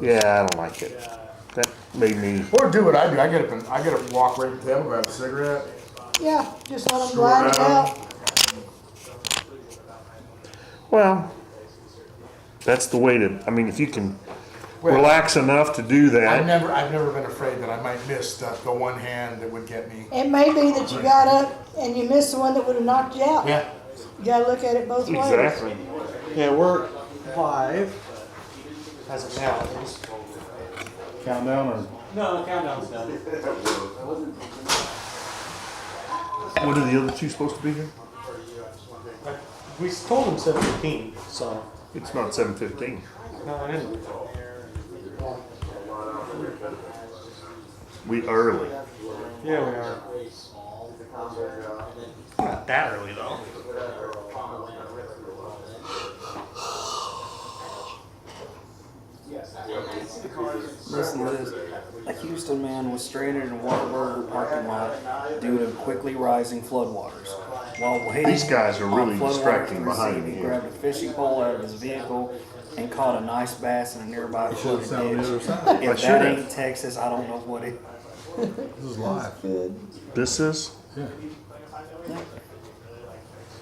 Yeah, I don't like it. That made me. Or do what I do. I get up, walk right to the table, grab a cigarette. Yeah, just let them glide it out. Well, that's the way to. I mean, if you can relax enough to do that. I've never been afraid that I might miss the one hand that would get me. It may be that you got up and you missed the one that would have knocked you out. Yeah. You gotta look at it both ways. Exactly. Yeah, we're live. As of now, at least. Countdown or? No, countdown's done. What are the other two supposed to be here? We told him 7:15, so. It's not 7:15. No, I didn't. We early. Yeah, we are. Not that early though. Listen to this. A Houston man was stranded in a Whataburger parking lot due to quickly rising floodwaters. While waiting, These guys are really on floodwaters distracting to behind recede, me he here. grabbed a fishing pole out of his vehicle and caught a nice bass in a nearby flooded sound on the other ditch. side. If should that have. ain't Texas, I don't know what it. This is live. Good. This is. Yeah.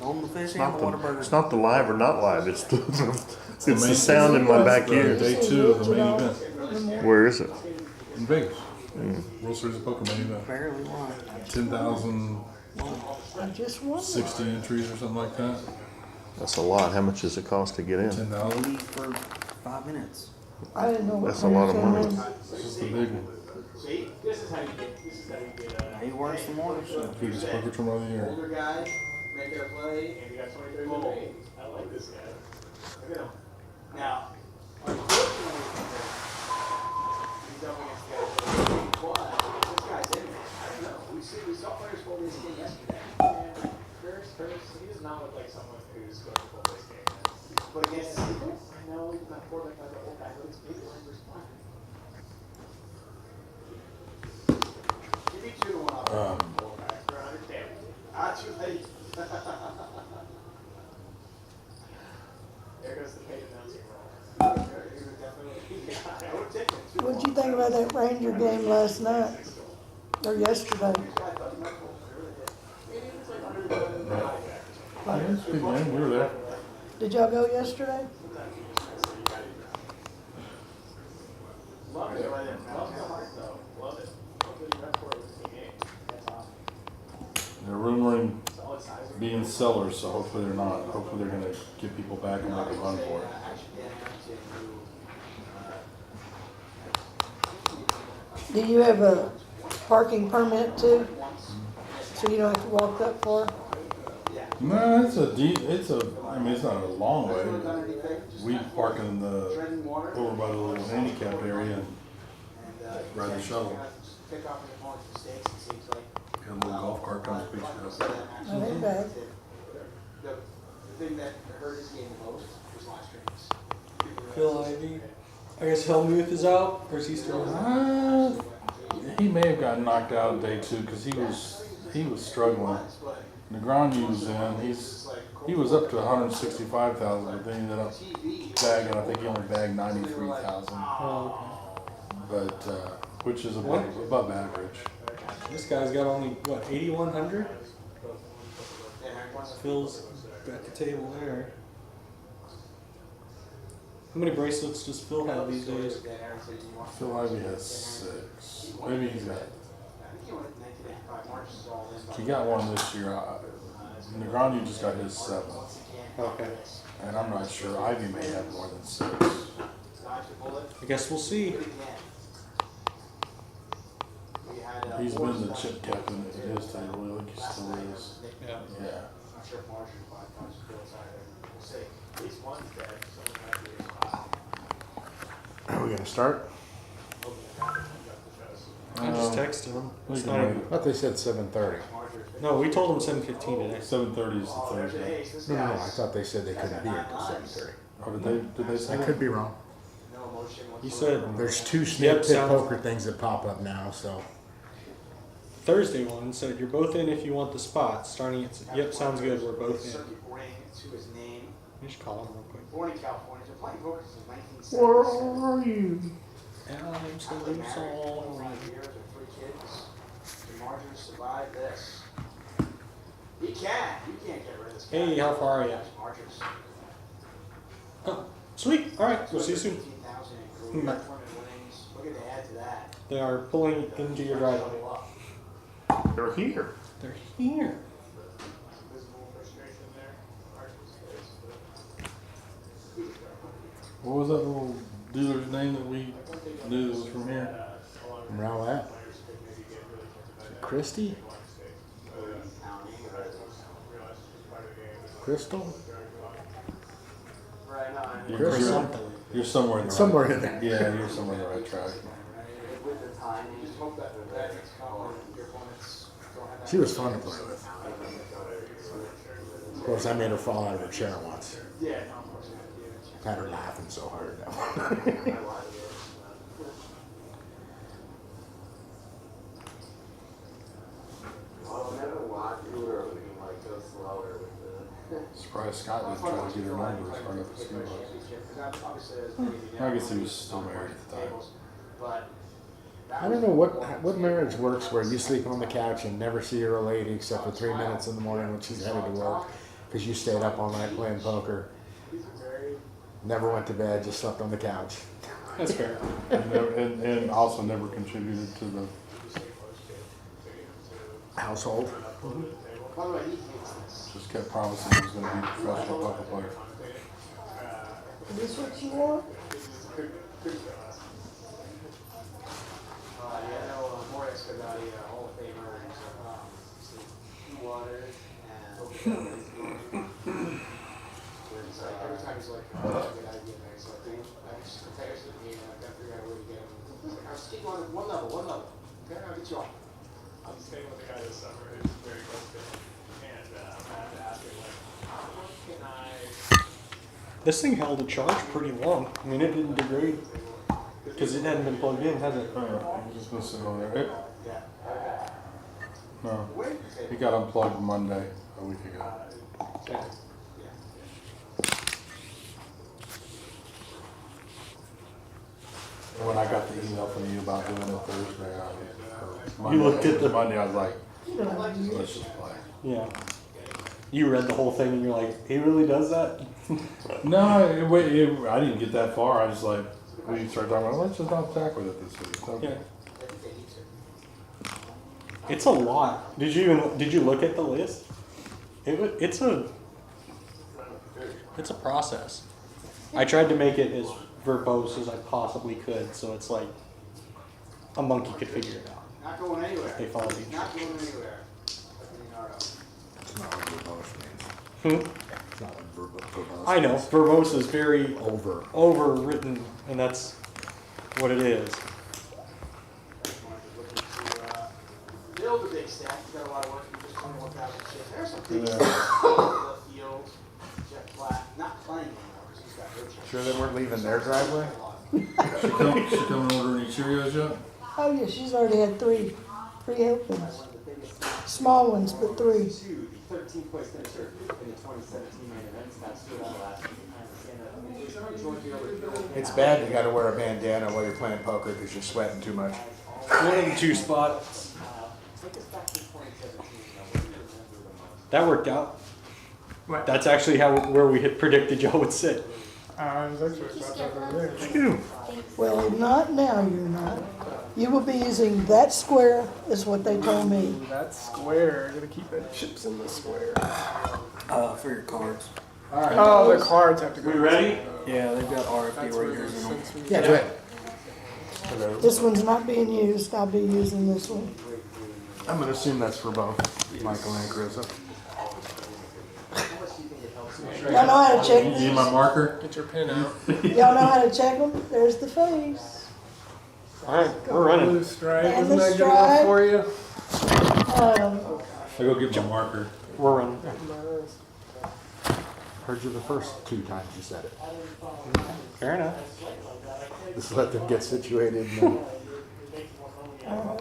On the fishing and the Whataburger. It's not the live or not live. It's the sound in my back ears. Day 2 of the main event Where is it? in Vegas. World Series of Poker main event. Barely won. 10,060 I just won. entries or something like that. That's a lot. How much does it cost to get in? 10,000. 80 for 5 minutes. I didn't know what That's a lot of money. This is the big one. He works some more. So. Biggest poker tournament of the year. Older guy, making a play, and he got 23 I like this guy. Look at him. Now, unfortunately, he's up against the guy. But this guy's in there. I don't know. We saw players fold this game yesterday. And Curtis, he does not look like someone who's going to fold this game. But against the Eagles, I know he's not four like the old guy, but it's big one versus one. Give me 2 to 1 off. For 100 damage. Too late. There goes the paid announcing roll. I would take it. What'd you think about that Ranger game last night? Or yesterday? Yeah, it's a big game. We were there. Did y'all go yesterday? Love it. Love the heart though. Love it. Love that you went for it with the game. That's awesome. They're rumoring being sellers, so hopefully they're not. Hopefully they're going to get people back and make a run for it. Do you have a parking permit too? So you don't have to walk that far? No, I mean, it's not a long way. We park in over by the little handicap area and ride the shuttle. Pick off your opponent's mistakes, it seems like. Got a little golf cart comes pick you up. That ain't bad. The thing that hurt his game the most was live streams. Phil Ivey. I guess Helmuth is out, or is he still in? He may have gotten knocked out day 2 because he was struggling. Negreanu was in. He was up to 165,000, but then he ended up bagging. I think he only bagged 93,000. Oh, But which is above average. okay. This guy's got only, what, 8,100? Phil's at the table there. How many bracelets does Phil have these days? Phil Ivey has 6. Maybe he's got. He got one this year. Negreanu just got his 7th. Okay. And I'm not sure. Ivy may have more than 6. I guess we'll see. He's been the chip captain at his table. I think he still is. Yeah. Yeah. Are we gonna start? I just texted him. It's not I even- I thought they said 7:30. No, we told him 7:15 today. 7:30 is the Thursday. No, I thought they said they couldn't be here until 7:30. Oh, did they say I that? could be wrong. He said There's 2 Yep, Snake Pit sounds- Poker things that pop up now, so. Thursday one said you're both in if you want the spot. Starting at yep, sounds good. We're both in. You should call him real quick. Born in California, so playing poker since Where 1977. are you? I'm so sorry. Years and 3 kids. Can Marjorie survive this? He can. You can't get rid of this guy. Hey, how far are you? Marjorie's Oh, sweet. All right, we'll see you soon. 15,000 in career Bye. tournament winnings. Look at the add to that. They are pulling into your driveway. They're here. They're here. What was that little dealer's name that we knew that was from here? From Rowlett. Christie? Crystal? Right on. You're, you're somewhere in the Somewhere right, in there. Yeah, you're somewhere in the right track. With the time, you just hope that your opponents don't have that. She was fun to play with. Of course, I made her fall out of her chair once. Yeah. Had her laughing so hard. Surprised Scott didn't try to get her number as far up as he was. I guess he was still married at the time. I don't know what marriage works where you sleep on the couch and never see your lady except for 3 minutes in the morning when she's headed to work because you stayed up all night playing poker. Never went to bed, just slept on the couch. That's fair. And also never contributed to the Household. just kept promising he was going to be a professional poker player. Is this what you want? Yeah, no, more Escabati, Hall of Famer, Steve Waters, and it's like every time he's like, oh, that's a good idea, man. So I just protect us to the game, and I've got to figure out a way to get him. It's like, I'll just keep you on one level. Okay, I'll get you off. I'm staying with the guy this summer who's very close to him, and I had to ask him, like, what can I... This thing held a charge pretty long. I mean, it didn't degrade because it hadn't been plugged in, has it? I'm just going to sit over there. No, he got unplugged Monday, a week ago. Okay. And when I got the email from you about doing it Thursday, You looked at the- Monday, I was like, You don't have to use let's just play. Yeah. You read the whole thing and you're like, he really does that? No, I didn't get that far. I was like, we started talking about, let's just not attack with it this week. It's okay. Yeah. It's a lot. Did you look at the list? It's a process. I tried to make it as verbose as I possibly could, so it's like a monkey could figure it out. Not going anywhere. They follow the Not going instructions. anywhere. It's not what verbose means. It's not what verbose I know, means. verbose is very Overwritten. and that's what it is. Build a big stack. You got a lot of work. You just 21,000 chips. There's some big Yeah. stuff. The field, Jeff Platt, not playing anymore because he's got no chips. Sure they weren't leaving their driveway? She come and order any Cheerios yet? Oh yeah, she's already had three helpings. Small ones, but 3. The 13th place finisher in the 2017 main event. Scott stood out last week. It's bad you gotta wear a bandana while you're playing poker because you're sweating too much. One of the 2 spots. Take us back to 2017. That worked out. That's actually where we had predicted y'all would sit. Well, not now, you're not. You will be using that square, is what they told me. That square, gotta keep the chips in the square. For your cards. Oh, the cards have to go. We ready? Yeah, they've got RFID readers in them. Yeah, go ahead. This one's not being used, I'll be using this one. I'm gonna assume that's for both Michael and Carissa. Y'all know how to check You need these? my marker? Get your pen out. Y'all know how to check them? There's the face. Alright, we're running. Blue stripe, And isn't the that good enough stripe. for you? I go get my marker. We're running. Heard you the first 2 times you said it. Fair enough. Just let them get situated and then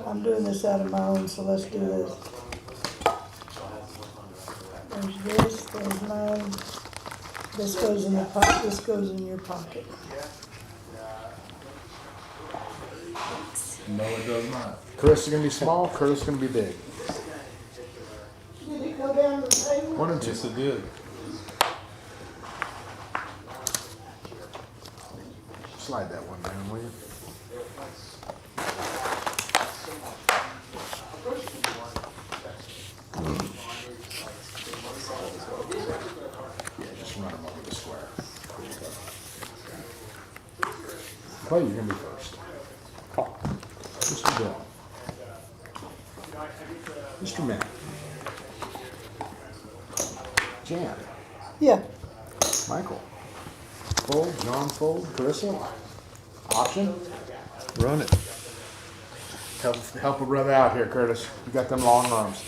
I'm doing this out of my own, so let's do this. There's this, there's mine. This goes in the pocket, this goes in your pocket. No, it does not. Chris is gonna be small, Curtis is gonna be big. Did it go down the table? 1 and 2. Yes, it did. Slide that one down, will you? Yeah, just run them over the square. Clay, you're gonna be first. Call. Mr. Bill. Mr. Matt. Jan. Yeah. Michael. Fold, John fold, Carissa. Option. Run it. Help a brother out here, Curtis. You got them long arms.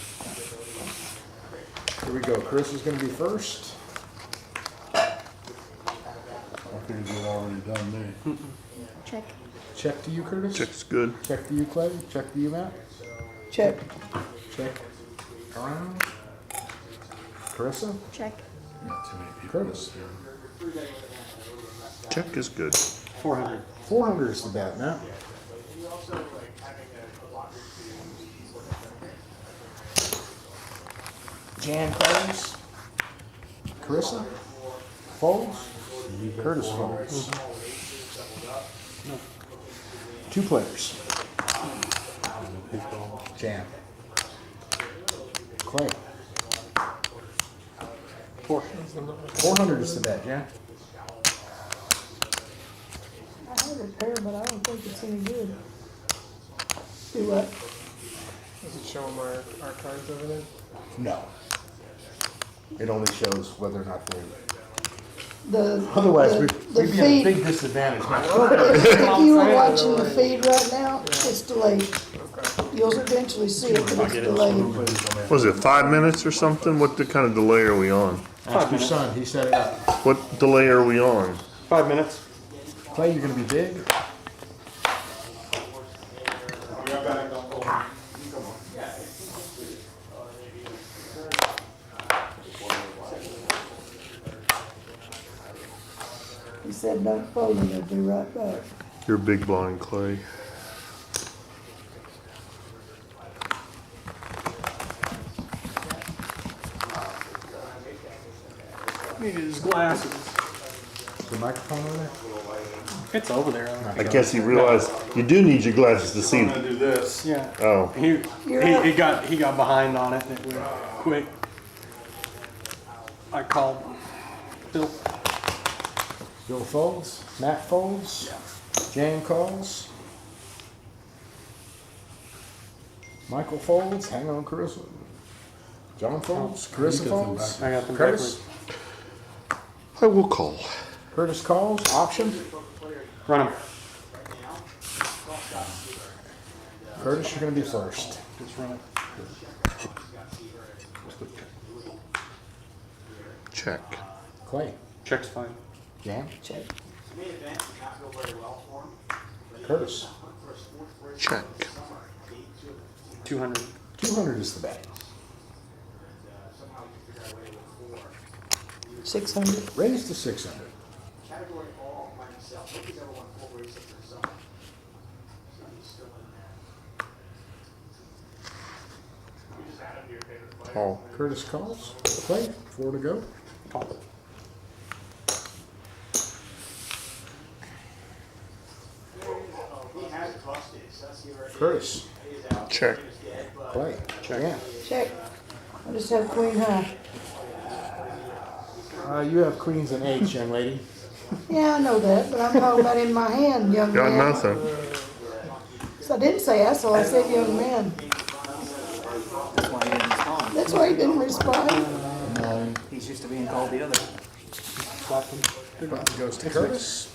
Here we go. Carissa's gonna be first. I figured you'd already done me. Check. Check to you, Curtis. Check's good. Check to you, Clay. Check to you, Matt. Check. Check. Around. Carissa. Check. Not too many people. Curtis. Check is good. 400. 400 is the bet, Matt. Jan calls. Carissa folds. Curtis folds. 2 players. Jan. Clay. 400 is the bet, Jan. I have a pair, but I don't think it's any good. Do what? Does it show them our cards over there? No. It only shows whether or not they. The Otherwise, we'd the be at a feed. big disadvantage. If you were watching the feed right now, it's delayed. Okay. You'll eventually see it, but it's delayed. Was it 5 minutes or something? What the kind of delay are we on? Ask your son, he set it up. What delay are we on? 5 minutes. Clay, you're gonna be big. He said, don't fold me, I'll be right back. You're big blind, Clay. Needed his glasses. Is the microphone over there? It's over there. I guess he realized you do need your glasses to see. I'm gonna do this. Yeah. Oh, He You're he got behind on it and it went quick. I called Bill. Bill folds, Matt folds, Jan calls. Michael folds, hang on, Carissa. John folds, Carissa folds. I got them Curtis. I will call. Curtis calls, option. Run him. Curtis, you're gonna be first. Just run it. Check. Clay, Check's fine. Jan, check. Curtis. Check. 200. 200 is the bet. 600. Raise to 600. Call. Curtis calls. Clay, 4 to go. Call. Curtis, Check. Clay, Jan. Check. I just have queen high. You have queens and eights, young lady. Yeah, I know that, but I'm talking about in my hand, young Got man. nothing. So I didn't say asshole, I said young man. That's why he didn't respond. That's why he didn't respond. 9. He's used to being called the other. Button goes to Curtis.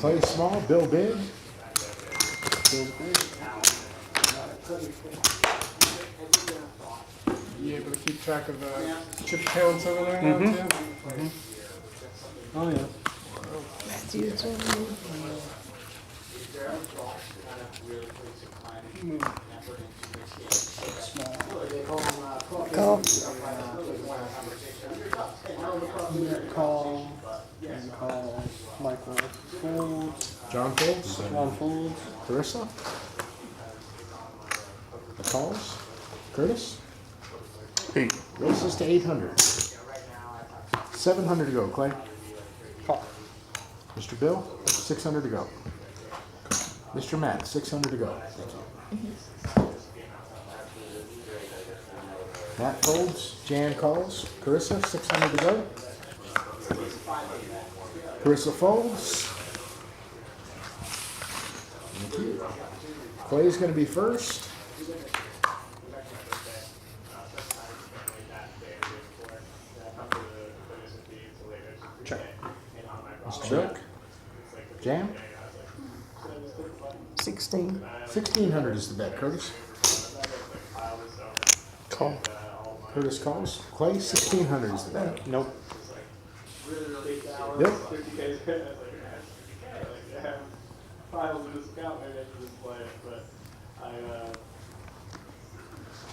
Clay small, Bill big. You able to keep track of the chip counts over there now too? Oh yeah. Matthew, it's over you. Call. Call. And call Michael Fold. John folds. John folds. Carissa. The calls. Curtis. Hey, Raises to 800. 700 to go, Clay. Call. Mr. Bill, 600 to go. Mr. Matt, 600 to go. Thank you. Matt folds. Jan calls. Carissa, 600 to go. Carissa folds. Thank you. Clay's going to be first. Check. Mr. Bill. Jan. 16. 1,600 is the bet, Curtis. call. Curtis calls. Clay, 1,600 is the bet. Nope. Yep. Files in this account, maybe I should just play it, but I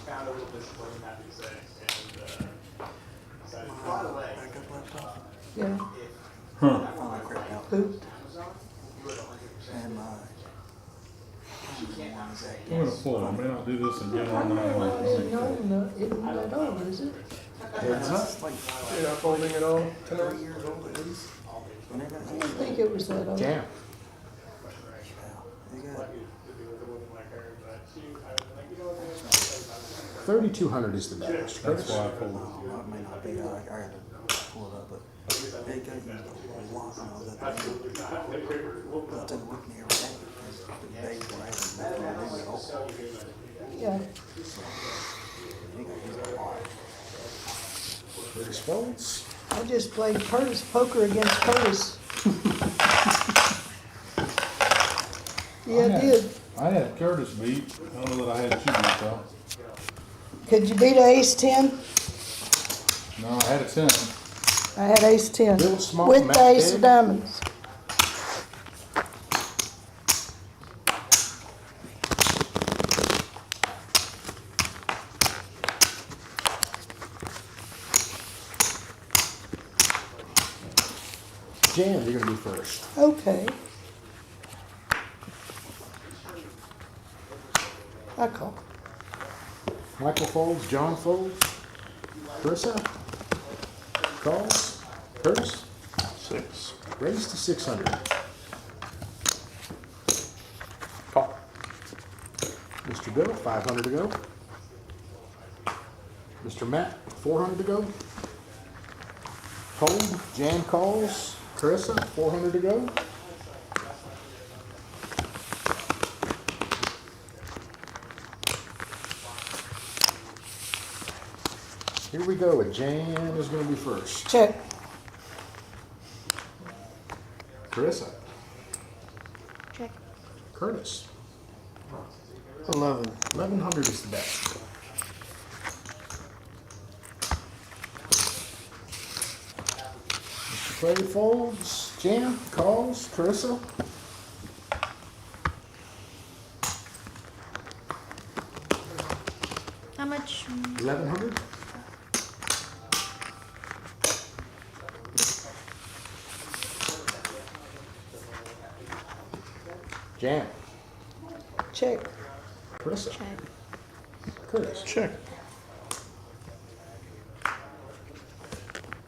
found a little disappointing, happy to say, and decided to By the way, backup laptop. Yeah. I finally cracked out. Who? And I'm gonna pull, I may not do this again on No, that. no, isn't at all, is it? it's like You're not folding at all 3 tonight? years old at least. When they got I didn't think it was that old. Jam. They got 3,200 is the bet, Mr. That's Curtis. why I pulled. it may not be. I had to pull it up, but they got used a lot when I was at the gym. But they with me every day because the days where I had nothing to do at all. Yeah. They got used a lot. Curtis folds. I just played Curtis poker against Curtis. Yeah, I did. I had Curtis beat. I don't know that I had you beat though. Could you beat ace 10? No, I had a 10. I had ace 10. Bill Small, With Matt the ace Big. of diamonds. Jan, you're going to be first. Okay. I call. Michael folds. John folds. Carissa calls. Curtis 6. raised to 600. Call. Mr. Bill, 500 to go. Mr. Matt, 400 to go. Fold. Jan calls. Carissa, 400 to go. Here we go. Jan is going to be first. Check. Carissa. Check. Curtis. 11. 1,100 is the bet. Mr. Clay folds. Jan calls. Carissa. How much? 1,100. Jan. Check. Carissa. Check. Curtis. Check.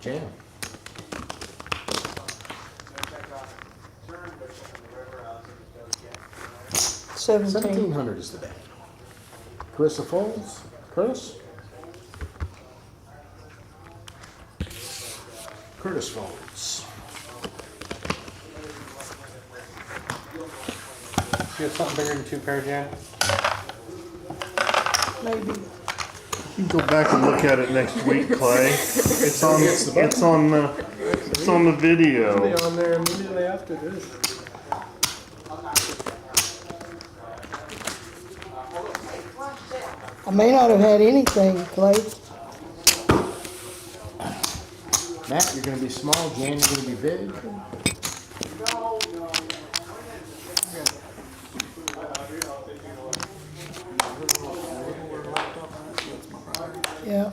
Jan. Seventeen. 1,700 is the bet. Carissa folds. Curtis. Curtis folds. You have something bigger than 2 pair, Jan? Maybe. You can go back and look at it next week, Clay. It's on the video. Be on there immediately after this. I may not have had anything, Clay. Matt, you're going to be small. Jan, you're going to be big. Yeah.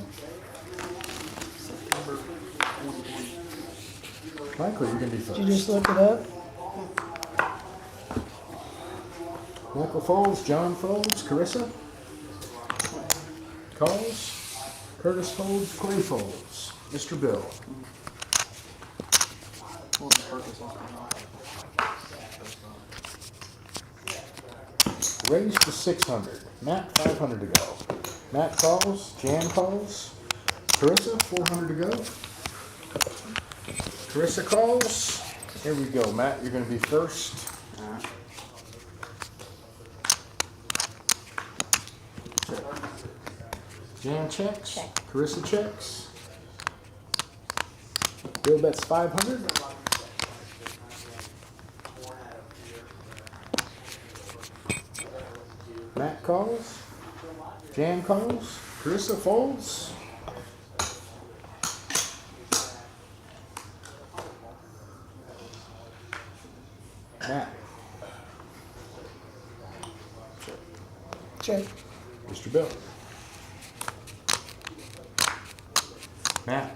Michael, you're going to be Did first. you just look it up? Michael folds, John folds, Carissa calls, Curtis folds, Clay folds, Mr. Bill. Raised to 600. Matt, 500 to go. Matt calls, Jan calls, Carissa, 400 to go. Carissa calls. Here we go. Matt, you're going to be first. Jan checks. Check. Carissa checks. Bill bets 500. Matt calls. Jan calls. Carissa folds. Matt. Check. Mr. Bill. Matt.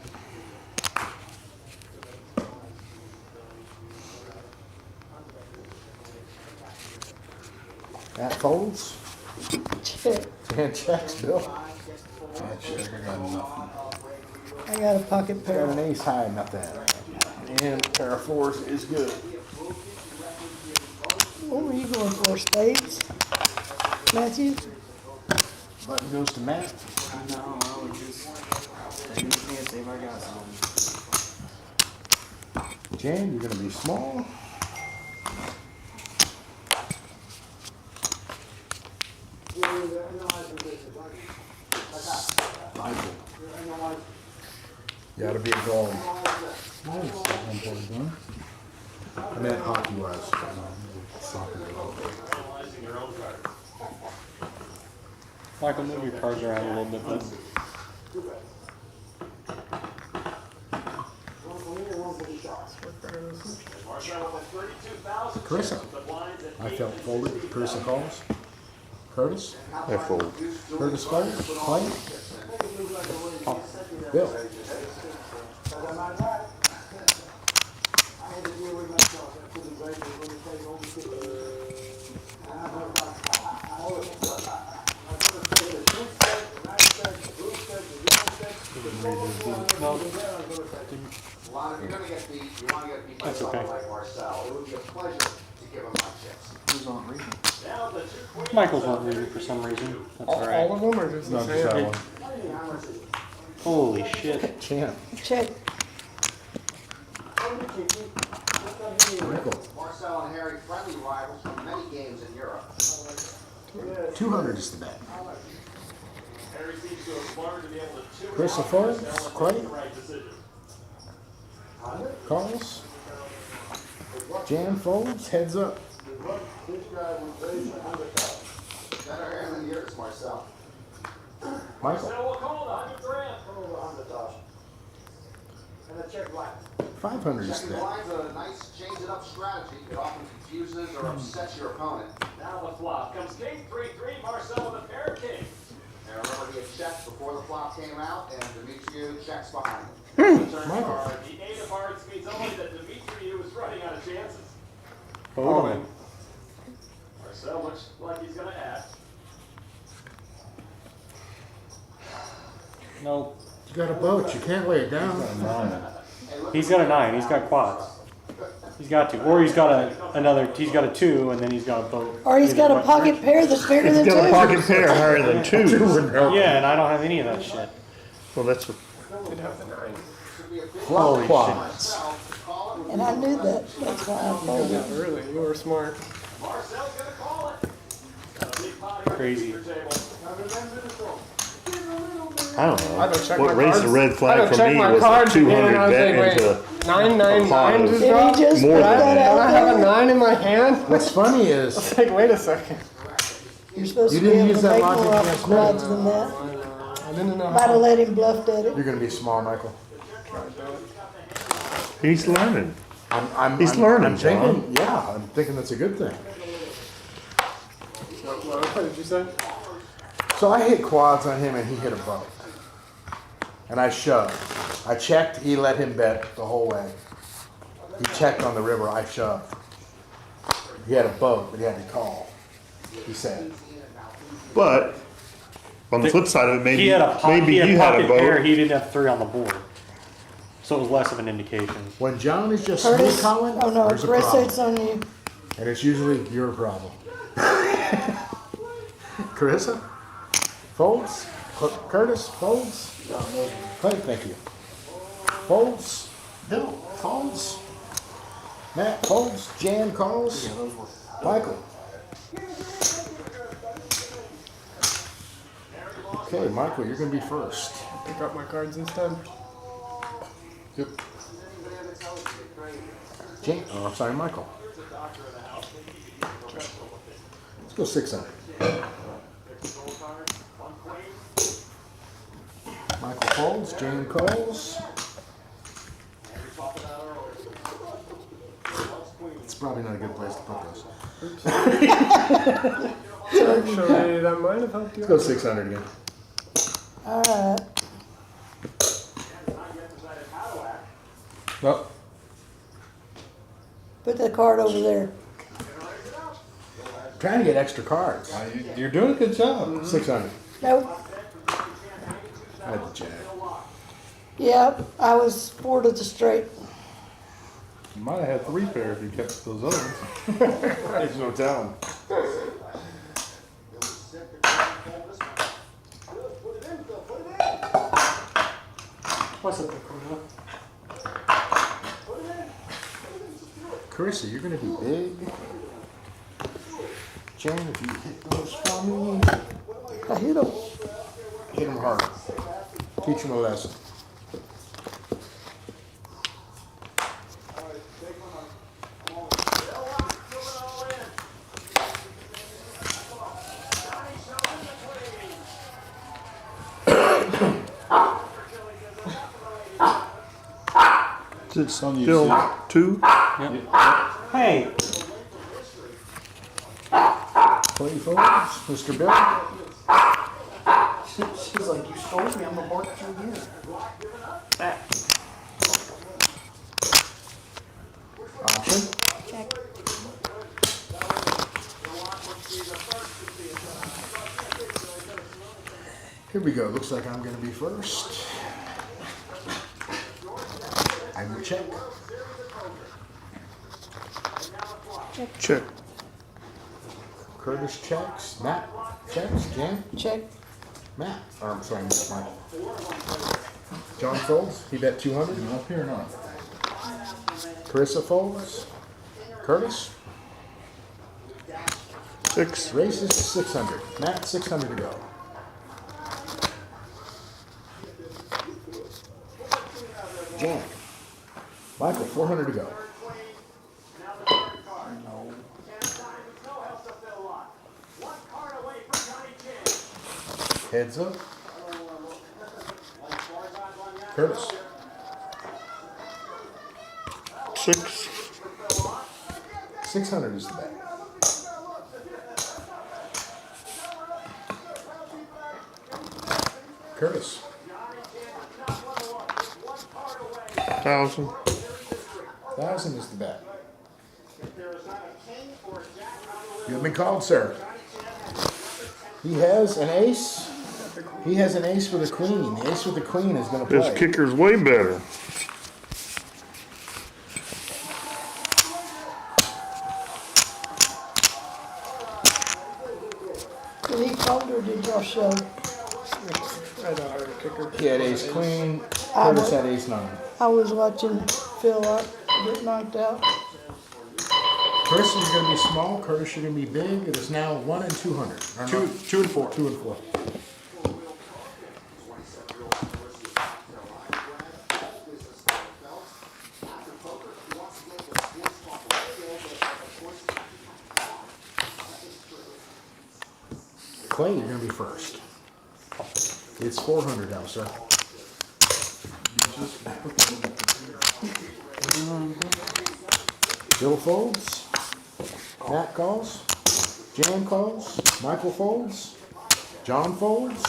Matt folds. Check. Jan checks. Bill. I check, I got nothing. I got a pocket Got pair. an ace high, nothing. And a pair of fours is good. What were you going for, spades? Matthew? Button goes to Matt. No, I would just take a chance, see if I got some. Jan, you're gonna be small. Michael. Gotta be a goal. I meant hockey wise. Soccer. Michael, move your cards around a little bit, bud. Carissa. I felt folded. Carissa calls. Curtis. I fold. Curtis folds. Clay. Bill. No, A lot of you're gonna get beat, you wanna get beat by That's someone okay. like Marcel. It would be a pleasure to give him my chips. Who's on reading? Michael's not reading for some reason. That's All alright. of them or just the Not just that same? one. Holy shit. Champ. Check. Michael. Marcel and Harry, friendly rivals from many games in Europe. 200 is the bet. Harry seems to have learned to be able to tune Carissa out folds. Marcel and Clay. make the right decision. Calls. Jan folds. Heads up. Better hair than yours, Marcel. Michael. So we'll call the 100 grand. 500 is the Checking bet. blinds are a nice change it up strategy. It often confuses or upsets your opponent. Now the flop comes king 3-3, Marcel with a pair of kings. And remember, he had checked before the flop came out, and Demetriou checks behind him. The turn card, the 8 of hearts means only that Demetriou is running out of chances. Totally. Marcel looks like he's gonna add. Nope. You got a boat. You can't lay it down. He's got a 9. He's got quads. He's got to. Or he's got another. He's got a 2, and then he's got a boat. Or he's got a pocket pair that's bigger He's than got a two. pocket pair higher than two. Yeah, and I don't have any of that shit. Well, that's what, Flop quads. And I knew that. That's why I folded. Yeah, really, you were smart. Marcel's gonna call it. Got a big pot here on the Crazy. feature table. I don't know. I don't check What my raised the cards. red I flag don't for check me my was a cards again, 200 and I was bet like, into wait, 999 just Did dropped? he just More put than that And I out have a there? 9 in my hand? What's funny is It's like, wait a second. You're supposed You to be didn't able use to that make logic more off against of me. quads than that. I didn't know Might have how. let him bluffed at it. you're going to be small, Michael. He's learning. He's I'm learning, thinking, yeah, I'm thinking that's a good thing. What did you say? So I hit quads on him and he hit a boat. And I shoved. I checked, he let him bet the whole way. He checked on the river, I shoved. He had a boat, but he had to call. He said. But on the flip side of it, maybe He had a maybe he had you had pocket a pair. vote. He didn't have 3 on the board, so it was less of an indication. When John is just smooth Curtis? calling, Oh no, there's a Chris, problem. it's on you. And it's usually your problem. Carissa? Folds? Curtis? Folds? Clay, thank you. Folds? Bill? Folds? Matt? Folds? Jan calls? Michael? Okay, Michael, you're gonna be first. Pick up my cards instead. Yep. Jan, oh, I'm sorry, Michael. Let's go 600. Michael folds, Jan calls. It's probably not a good place to put this. Actually, that might have helped you. Let's go 600 again. Alright, No, put the card over there. Trying to get extra cards. you're doing a good job. 600. Nope. I had the jack. Yep, I was 4 to the straight. You might have had 3 pair if you kept those other ones. There's no telling. What's up, Dakota? Carissa, you're gonna be big. Jan, if you hit those for me, I hit him. hit them hard. Teach them a lesson. It's Son, you still see. 2. Hey, Play folds, Mr. Bill. She's like, you stole me, I'm gonna bark at you again. Option. Check. Here we go. Looks like I'm gonna be first. I will check. Check. Curtis checks. Matt checks. Jan? Check. Matt. Or, I'm sorry, Michael. John folds. He bet 200. You up here or not? Carissa folds. Curtis 6. raises to 600. Matt, 600 to go. Jan. Michael, 400 to go. Heads up. Curtis. 6. 600 is the bet. Curtis. 1,000. 1,000 is the bet. You have been called, sir. He has an ace. He has an ace with a queen. The ace with the queen is going to This play. kicker's way better. Did he fold or did y'all show? I don't have a kicker. He had ace queen. I Curtis was- had ace 9. I was watching Phil get knocked out. Chris, you're going to be small. Curtis, you're going to be big. It is now 1 and 200. Or no, 2 and 4. 2 and 4. Clay, you're going to be first. It's 400 now, sir. Bill folds. Matt calls. Jan calls. Michael folds. John folds.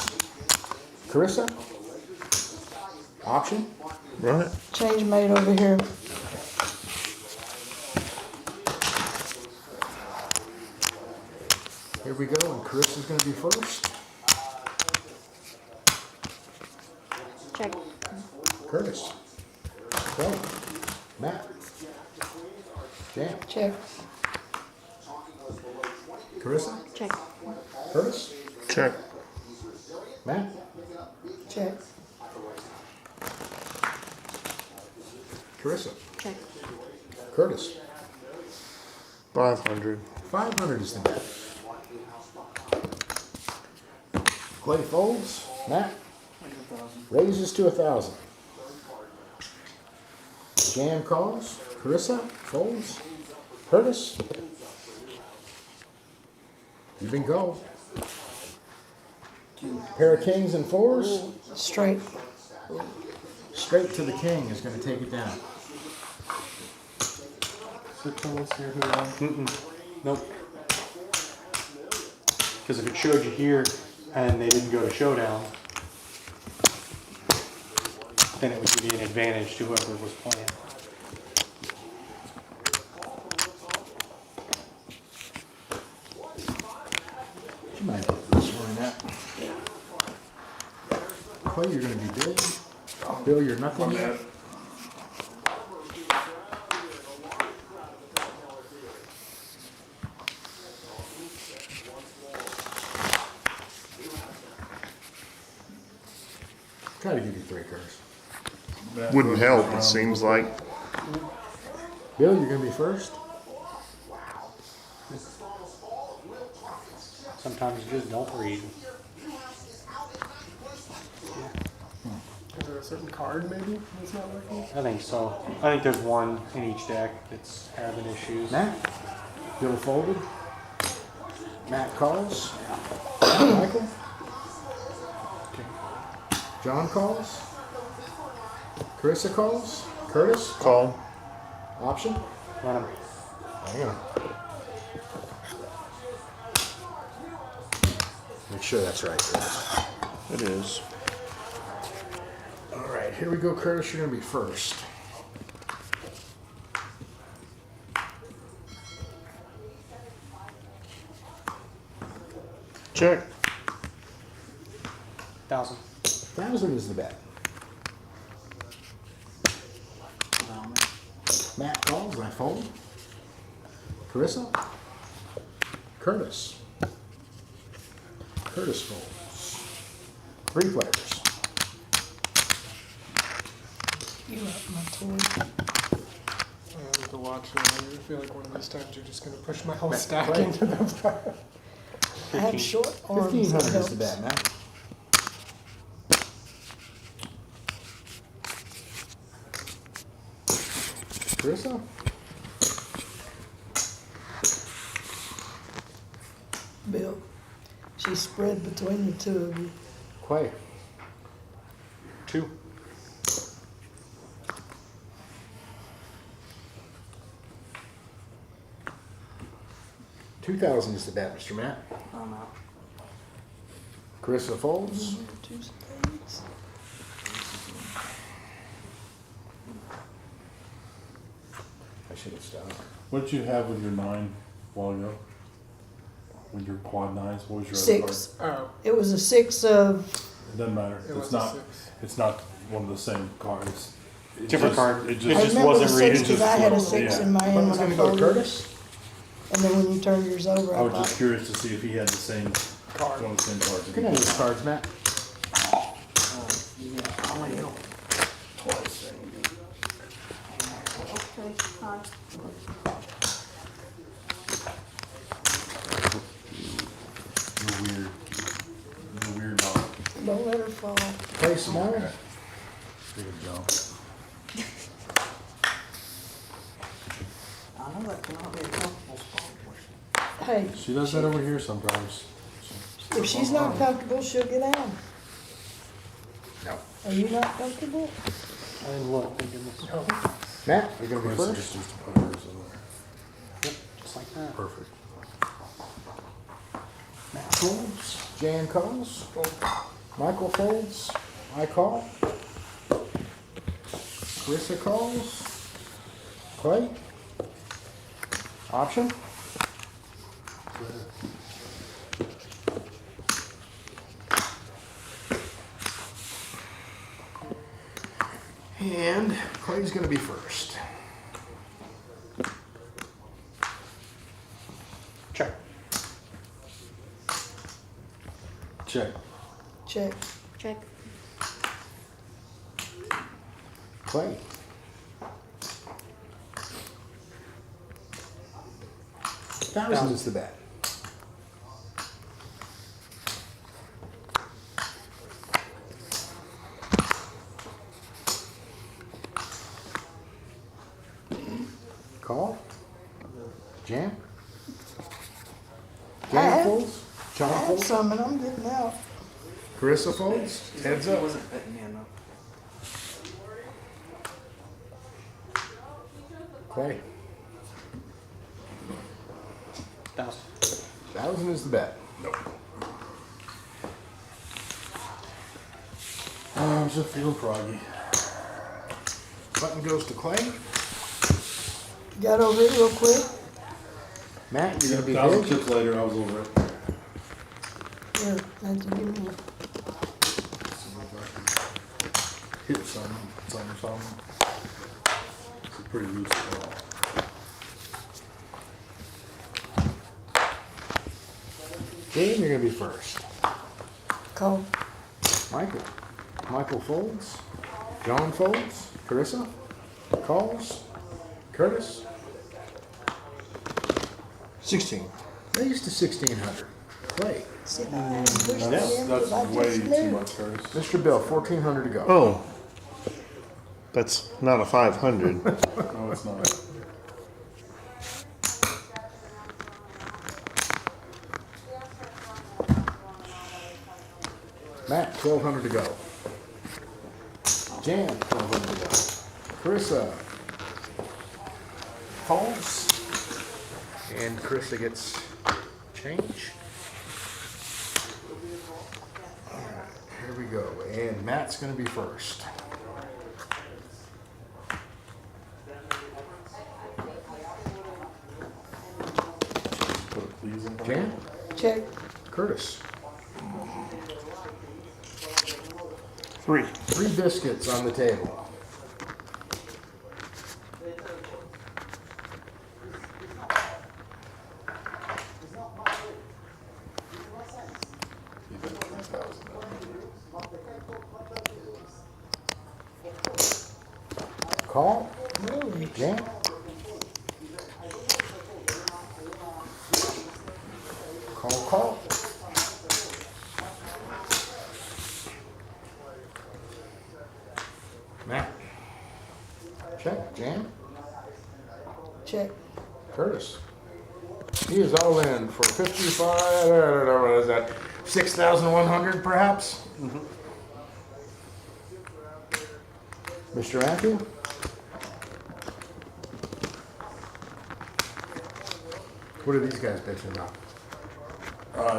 Carissa. Option. Right? Change made over here. Here we go, and Chris is gonna be first. Check. Curtis. Clay. Matt. Jan. Check. Carissa. Check. Curtis. Check. Matt. Check. Carissa. Check. Curtis. 500. 500 is the bet. Clay folds. Matt raises to 1,000. Jan calls. Carissa folds. Curtis. You've been called. Pair of kings and fours. Straight. Straight to the king is going to take it down. So tell us here who won. Nope. Because if it showed you here and they didn't go to showdown, then it would give you an advantage to whoever was playing. You might put this one at. Clay, you're going to be big. Bill, you're nothing yet. Try to give you 3 curves. Wouldn't help, it seems like. Bill, you're going to be first. Sometimes you just don't read. Is there a certain card maybe that's not working? I think so. I think there's one in each deck that's having issues. Matt. Bill folded. Matt calls. Michael. John calls. Carissa calls. Curtis. Call. Option. Run 'em. Hang on. Make sure that's right, Curtis. It is. All right, here we go, Curtis. You're going to be first. Check. 1,000. 1,000 is the bet. Matt calls. I fold. Carissa. Curtis. Curtis folds. 3 players. You up my toy. I need to watch it. I feel like one of these times you're just going to push my whole stack Right. into the I have short arms. 1,500 that is the helps. bet, Matt. Carissa. Bill. She's spread between the two of you. Clay. 2. $2,000 is the bet, Mr. Matt. I'm out. Carissa folds. 2 spades. I should have stopped. What did you have with your 9 while ago? With your quad 9s? What was your other 6. Oh, It was a 6 of. It doesn't matter. it was It's a not. 6. It's not one of the same cards. It Different just- card. It I just. just remember the wasn't 6 reading, because just I had a flowed, 6 yeah. in my What hand was when going I to go to folded. Curtis? And then when you turned yours over, I I was just thought, curious to see if he had the same Card. one of the same cards. Good night, cards, Matt. Yeah, I only help twice. Okay. Hi. You're weird. You're a weird dog. don't let her fall. Play small. Good job. I know that cannot be a comfortable spot. Hey, She does that over here sometimes. if she's not comfortable, she'll get out. No. Are you not comfortable? I didn't look, thank goodness. Matt, you're going to be Chris first. just used to put hers in there. Yep, just like that. Perfect. Matt folds. Jan calls. Michael folds. I call. Carissa calls. Clay. Option. And Clay's gonna be first. Check. Check. Check. Check. Clay. $1,000 is the bet. Call. Jam. I Jam have- folds. I John have folds. some and I'm getting out. Carissa folds. Heads He up. wasn't betting me enough. Clay. 1,000. 1,000 is the bet. I'm just feeling froggy. Button goes to Clay. Got over it real quick. Matt, you're gonna be 1,000 big. chips later, I was over it. Here, thank you. Give me. Hit something. It's a pretty loose ball. Dave, you're gonna be first. Call. Michael. Michael folds. John folds. Carissa calls. Curtis. 16. Raised to 1,600. Clay. Sit down and push that in, 'cause That's I way just too knew. much, Curtis. Mr. Bill, 1,400 to go. Oh. That's not a 500. No, it's not. Matt, 1,200 to go. Jan, 1,200 to go. Carissa calls. And Carissa gets change. All right, here we go. And Matt's going to be first. Put a please in front. Jan, Check. Curtis. 3. 3 biscuits on the table. You bet 3,000. Call. Really? Jan. Call. Matt. Check. Jan. Check. Curtis. He is all in for 55. I don't know, what is that? 6,100 perhaps? Mr. Matthew? What are these guys bitching about?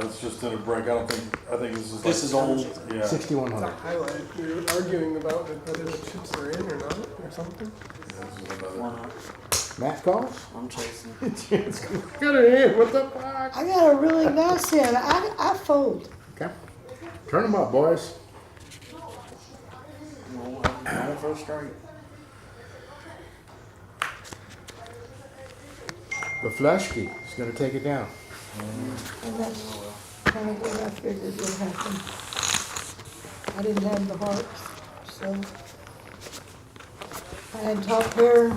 It's just in a break. I think this is. This is old. Yeah. It's a 6,100. highlight. You're arguing about whether the chips are in or not, or something. This is another. Why not? Matt calls? I'm chasing. Got it in. What the fuck? I got a really nice hand. I fold. Okay. Turn them up, boys. Going for a straight. The Fleshki is going to take it down. And that's kind of what I figured would happen. I didn't have the hearts, so. I had top pair, a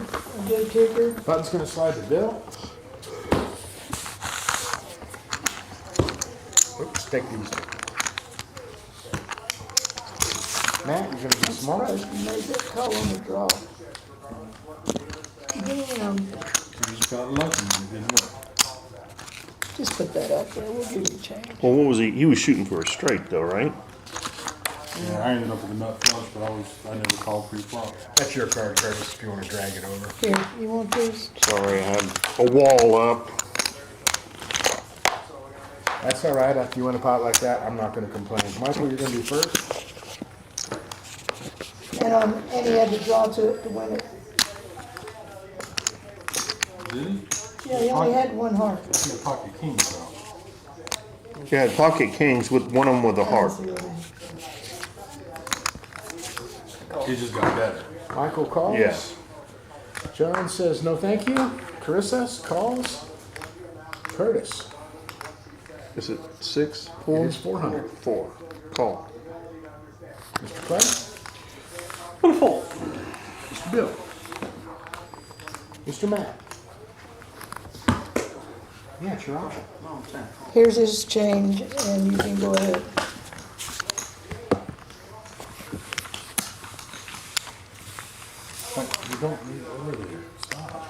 good kicker. Button's going to slide to Bill. Oops, take these two. Matt, you're going to be smart. Surprised you made that call on the draw. Damn, You just got lucky. You didn't know. just put that up there, we'll give you change. Well, what was he? He was shooting for a straight, though, right? Yeah, I ended up with a nut flush, but I never called pre-flop. That's your card, Curtis, if you want to drag it over. Here, you want this? Sorry, I had a wall up. That's all right. If you want to pot like that, I'm not going to complain. Michael, you're going to be first. And he had to draw to it to win it. Did he? Yeah, he only had one heart. He had pocket kings though. He had pocket kings with one of them with a heart. He just got better. Michael calls. Yes. John says no thank you. Carissa calls. Curtis. Is it 6, It 4? is 400. 4. Call. Mr. Clay. Wonderful. Mr. Bill. Mr. Matt. Yeah, it's your option. No, I'm saying. Here's his change, and you can go ahead. You don't need earlier. Stop.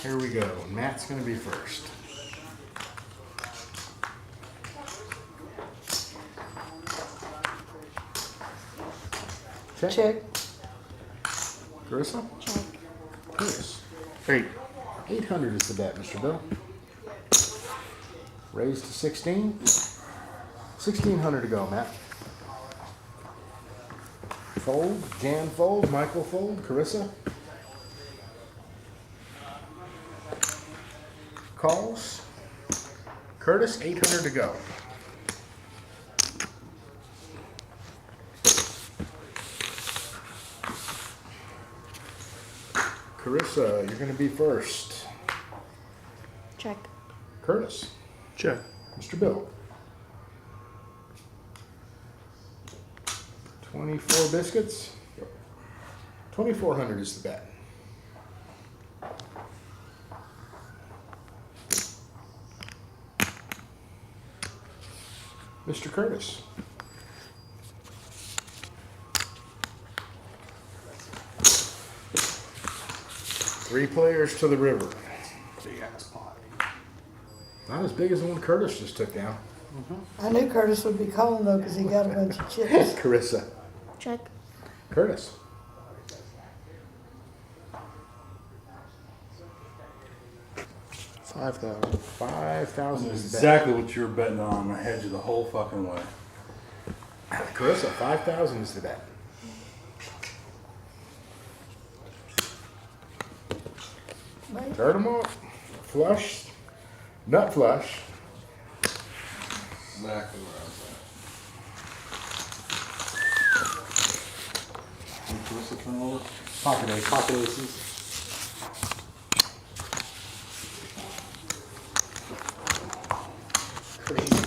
Here we go. Matt's going to be first. Check. Check. Carissa? Check. Curtis. 8. 800 is the bet, Mr. Bill. Raised to 16. 1600 to go, Matt. Fold. Jan fold. Michael fold. Carissa. Calls. Curtis, 800 to go. Carissa, you're going to be first. Check. Curtis. Check. Mr. Bill. 24 biscuits. 2400 is the bet. Mr. Curtis. Three players to the river. Big ass pot. Not as big as the one Curtis just took down. I knew Curtis would be calling though, because he got a bunch of chips. Carissa. Check. Curtis. $5,000 is the bet. Exactly what you were betting on. I had you the whole fucking way. Carissa, 5,000 is the bet. Right? Turn them off. Flush. Nut flush. Exactly where I was What's the turn over? Pocket ace. Pocket aces. Crazy.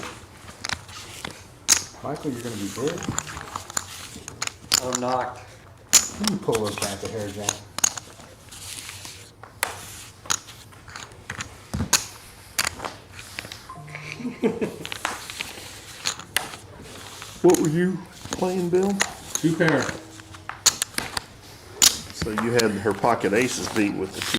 Michael, you're going to be big. I'm knocked. You pull those back a hair, Jack. What were you playing, Bill? 2 pair. So you had her pocket aces beat with the